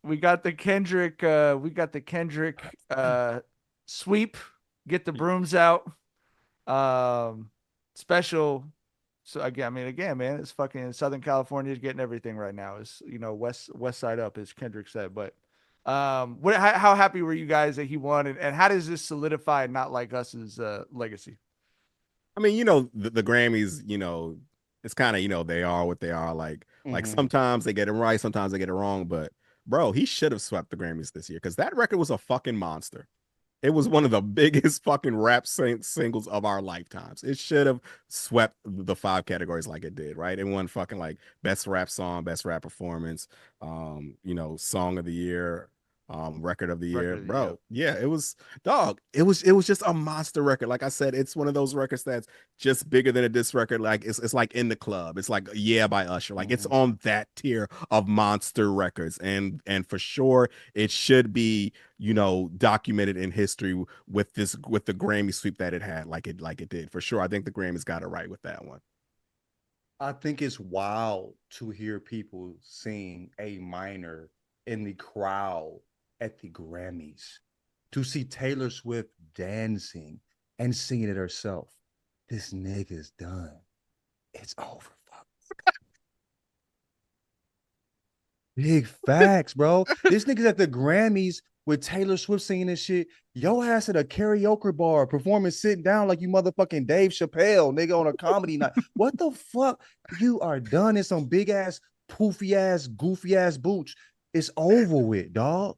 we got the Kendrick sweep. Get the brooms out. Um, special. So again, I mean, again, man, it's fucking Southern California is getting everything right now. It's West Side Up, as Kendrick said. But how happy were you guys that he won, and how does this solidify Not Like Us's legacy? I mean, the Grammys, it's kind of, they are what they are. Like Hmm. sometimes they get it right, sometimes they get it wrong. But bro, he should have swept the Grammys this year because that record was a fucking monster. It was one of the biggest fucking singles of our lifetimes. It should have swept the five categories like it did, right? It won fucking like best rap song, best rap performance, song of the year, record of the year, Record of the year. bro. Yeah, it was dog. It was just a monster record. Like I said, it's one of those records that's just bigger than a diss record. Like it's like In the Club. It's like Yeah by Usher. Like it's Hmm. on that tier of monster records, and for sure it should be documented in history with the Grammy sweep that it had, like it did for sure. I think the Grammys got it right with that one. I think it's wild to hear people sing A minor in the crowd at the Grammys. To see Taylor Swift dancing and singing it herself. This nigga's done. It's over. Fuck. Big facts, bro. This nigga's at the Grammys with Taylor Swift singing this shit. Yo ass at a karaoke bar performing sitting down like you motherfucking Dave Chappelle, nigga, on a comedy night. What the fuck? You are done in some big ass, poofy ass, goofy ass boots. It's over with, dog.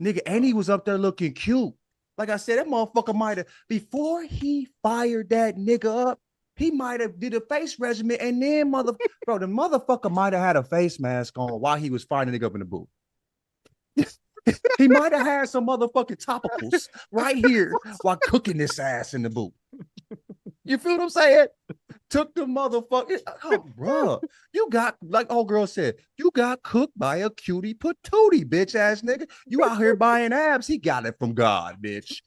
Nigga, and he was up there looking cute. Like I said, that motherfucker might have, before he fired that nigga up, he might have did a face regimen and then bro, the motherfucker might have had a face mask on while he was firing the nigga up in the booth. He might have had some motherfucking topicals right here while cooking this ass in the booth. You feel what I'm saying? Took the motherfucker. Oh, bro. You got, like old girl said, you got cooked by a cutie patootie, bitch ass nigga. You out here buying abs. He got it from God, bitch.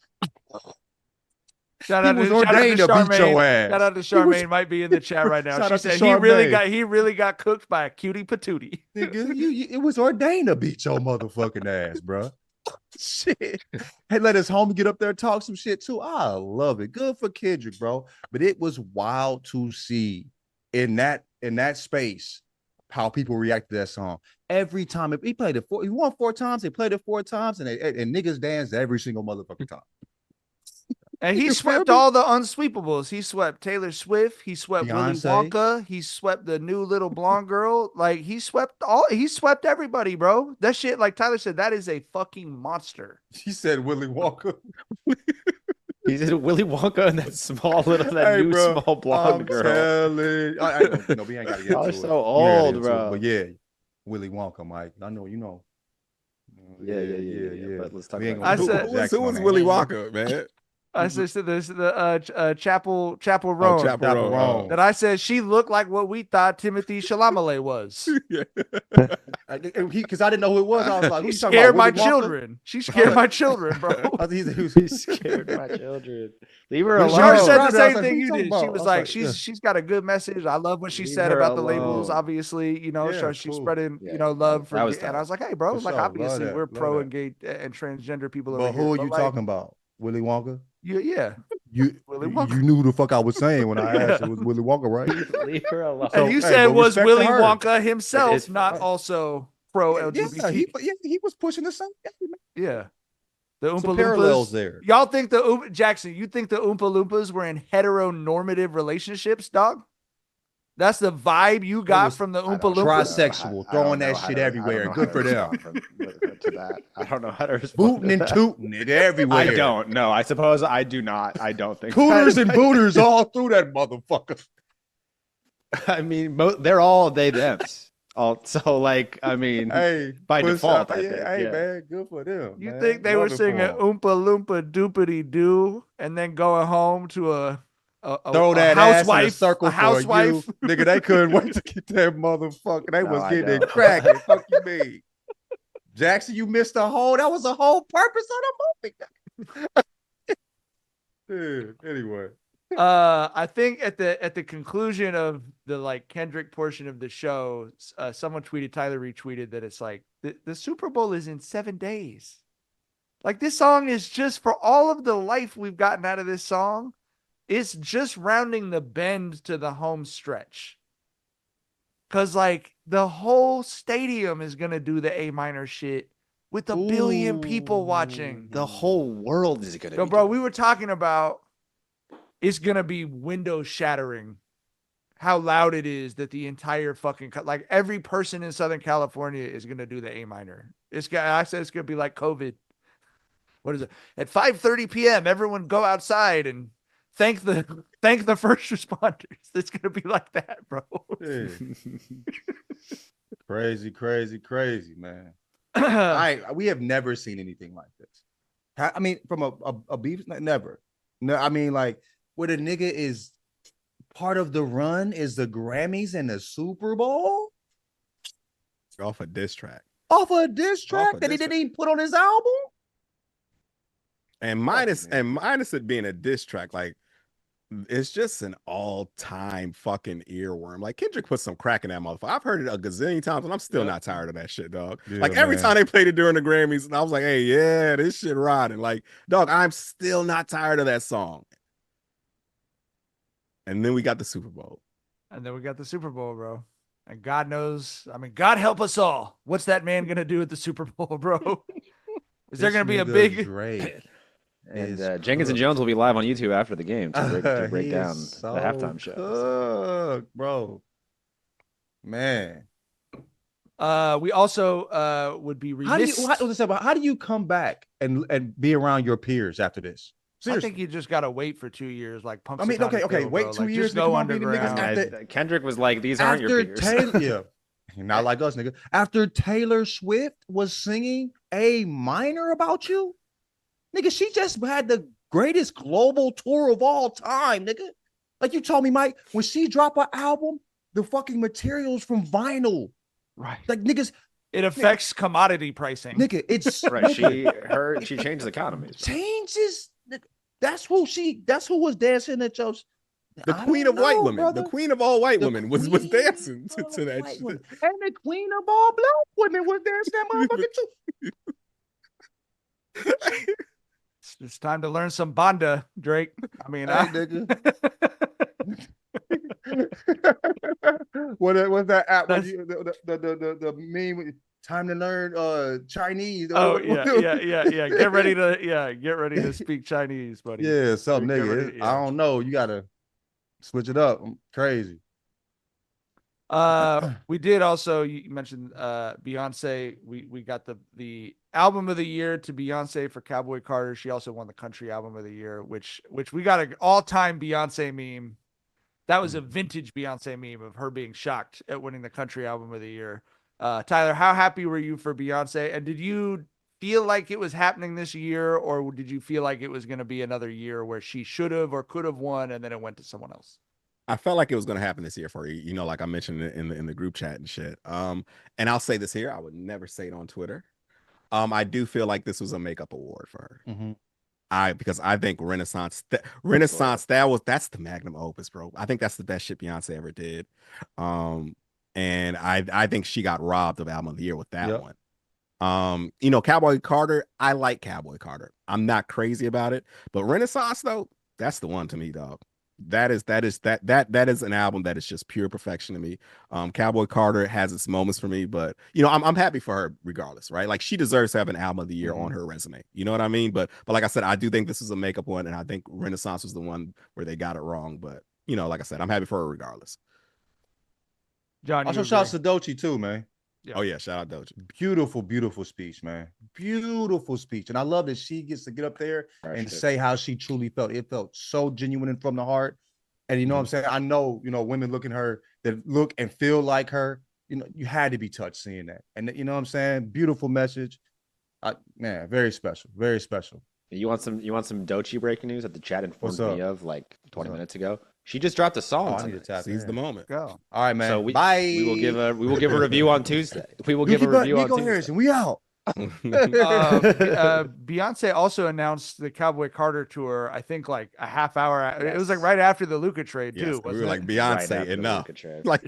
Shout He out was to shout out to ordained to beat Charmaine. your Shout ass. out to He was Charmaine. Might be in the chat right now. shout She out to said he Charmaine. really got cooked by a cutie patootie. Nigga, it was ordained to beat your motherfucking ass, bro. Shit. Hey, let his homie get up there and talk some shit too. I love it. Good for Kendrick, bro. But it was wild to see in that space how people react to that song. Every time if he played it he won 4 times, they played it 4 times, and niggas danced every single motherfucking time. And he You feel swept me? all the unsweepables. He swept Taylor Swift. He swept Willy Beyonce. Wonka. He swept the new little blonde girl. Like he swept everybody, bro. That shit, like Tyler said, that is a fucking monster. She said Willy Wonka. He did Willy Wonka and that Hey, new bro, small blonde I'm girl. telling. I know, we ain't got to get Y'all into are it. so We ain't gotta old, get into it. bro. But yeah, Willy Wonka, Mike. I know you know. Yeah. But let's talk We ain't about I gonna said- put Who was, Jackson who on was that. Willy Wonka, man? I said this the Chapel Oh, Roan Chaperone. that I said she looked like what we thought Timothy Chalamet was. Yeah. Because I didn't know who it was. I was like, who She you talking about? scared my Willy Wonka? children. She scared my children, bro. I think he was He's scared my children. Leave her When She she already alone. said the described it, I was same like, thing who you you talking did. She about? was I was like, like, yeah. she's got a good message. I love what she Leave said her about the labels. alone. Obviously, Yeah, so she's cool. spreading, Yeah, love for. that was And I tight. was like, hey, bro, For like sure. obviously Love we're that. Love pro that. and gay and transgender people But over here. who are But you like, talking about? Willy Wonka? yeah, You Willy Wonka. you knew who the fuck I was saying when I asked Yeah. it was Willy Wonka, right? Leave her alone. And So, you hey, said but was respect to Willy her. Wonka himself It's not Right. also pro Yeah, LGBT? he was pushing the same. Yeah. The Some Oompa parallels Loompas. there. Y'all think Jackson, you think the Oompa Loompas were in heteronormative relationships, dog? That's the vibe you They got was from the I Oompa don't know. Loompas? trisexual, throwing that shit I everywhere. don't know how Good to for them. respond to that. I don't know how to respond Booting to and that. tooting, nigga, everywhere. I don't. No, I suppose I do not. I don't think Cooters that. and booters all through that motherfucker. I mean, they're all they them's. So, like, I mean, Hey, by push default, up. I Yeah, think. hey, Yeah. man, good for them. You man. think they Love were it for singing 'em. Oompa Loompa Doopity Doo and then going home to Throw a that ass in a housewife? circle A for housewife? you. Nigga, they couldn't wait to get that motherfucker. They No, was I getting it don't. cracking. Fuck you mean. Jackson, you missed that was the whole purpose of the movie. Dude, anyway. I think at the conclusion of the like Kendrick portion of the show, someone tweeted, Tyler retweeted that it's like the Super Bowl is in 7 days. Like this song is just for all of the life we've gotten out of this song, it's just rounding the bend to the home stretch. Cause like the whole stadium is gonna do the A minor shit with a billion people watching. The whole world is gonna. So, be bro, doing we were talking about it's gonna be window shattering how loud it is that the entire fucking like every person in Southern California is gonna do the A minor. I said it's gonna be like COVID. What is it? At 5:30 p.m., everyone go outside and thank the first responders. It's gonna be like that, bro. Crazy, man. We have never seen anything like this. I mean, from a beef, never. No, I mean, like, where the nigga is part of the run is the Grammys and the Super Bowl Off a diss track. off a diss track that he didn't even put on his album. And minus it being a diss track, like it's just an all-time fucking earworm. Like Kendrick put some crack in that motherfucker. I've heard it a gazillion times, and I'm still not tired of that shit, dog. Yeah, like every man. time they played it during the Grammys, and I was like, hey, yeah, this shit riding. Like, dog, I'm still not tired of that song. And then we got the Super Bowl. And then we got the Super Bowl, bro. And God knows, I mean, God help us all. What's that man gonna do at the Super Bowl, bro? Is there gonna be a big Drake? And Jenkins and Jones will be live on YouTube after the game to break down the halftime show. Bro. Man. We also would be remiss. How do you come back and be around your peers after this? Seriously. I think you just gotta wait for 2 years, like pump. I mean, okay, wait 2 years. Just go underground. Kendrick was like, "These aren't your peers." Yeah, not like us, nigga. After Taylor Swift was singing A minor about you, nigga, she just had the greatest global tour of all time, nigga. Like you told me, Mike, when she dropped her album, the fucking materials from vinyl, right? Like niggas, it affects commodity pricing, nigga. It's right. She changes economies. Changes. That's who was dancing at your. The queen of white women, brother. The queen of all white women was dancing to that shit. Women. And the queen of all black women was dancing that motherfucker too. It's time to learn some banda, Drake. I mean, nigga. What's that app? The meme. Time to learn Chinese. Oh yeah. Get ready to speak Chinese, buddy. Yeah, something nigga. I don't know. You gotta switch it up. I'm crazy. We did also. You mentioned Beyonce. We got the album of the year to Beyonce for Cowboy Carter. She also won the country album of the year, which we got an all-time Beyonce meme. That was a vintage Beyonce meme of her being shocked at winning the country album of the year. Tyler, how happy were you for Beyonce? And did you feel like it was happening this year, or did you feel like it was going to be another year where she should have or could have won and then it went to someone else? I felt like it was going to happen this year for you. You know, like I mentioned it in the group chat and shit. And I'll say this here. I would never say it on Twitter. I do feel like this was a makeup award for her. Mm-hmm. Because I think Renaissance, that's the magnum opus, bro. I think that's the best shit Beyonce ever did. And I think she got robbed of album of the year with that one. You know, Cowboy Carter, I like Cowboy Carter. I'm not crazy about it, but Renaissance though, that's the one to me, dog. That is an album that is just pure perfection to me. Cowboy Carter has its moments for me, but you know, I'm happy for her regardless, right? Like she deserves to have an album of the year on her resume. You know what I mean? But like I said, I do think this is a makeup one, and I think Renaissance was the one where they got it wrong. But you know, like I said, I'm happy for her regardless. John, also shout out to Doechii too, man. Yeah. Oh yeah, shout out Doechii. Beautiful speech, man. Beautiful speech, and I love that she gets to get up there and say how she truly felt. It felt so genuine and from the heart. And you know what I'm saying? I know, you know, women look at her that look and feel like her. You know, you had to be touched seeing that. And you know what I'm saying? Beautiful message. Man, very special, very special. You want some Doechii breaking news that the chat informed me of like 20 minutes ago? She just dropped a song. I need to tap Seize the moment. Go. All right, man. So bye. We will give a review on Tuesday. We will give a review on Tuesday. Harrison, we out. Beyonce also announced the Cowboy Carter tour. I think like a half hour. It was like right after the Luka trade Yes, too. we were Wasn't like it? Right Beyonce after the enough. Luka trade. Like,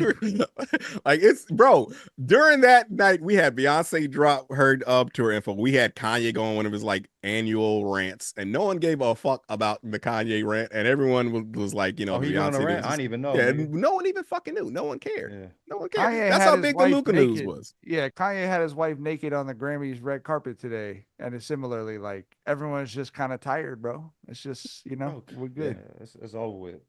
like it's bro. During that night, we had Beyonce drop her tour info. We had Kanye going one of his like annual rants, and no one gave a fuck about the Kanye rant, and everyone was like, you know, Oh, he Beyonce. going on a rant? This I didn't even know. yeah, Nigga. no one even fucking knew. No one cared. Yeah. No one cared. Kanye That's had how his big the wife Luka news naked. was. Yeah, Kanye had his wife naked on the Grammys red carpet today, and it's similarly like everyone's just kind of tired, bro. It's just Bro, we're yeah, good. it's over with.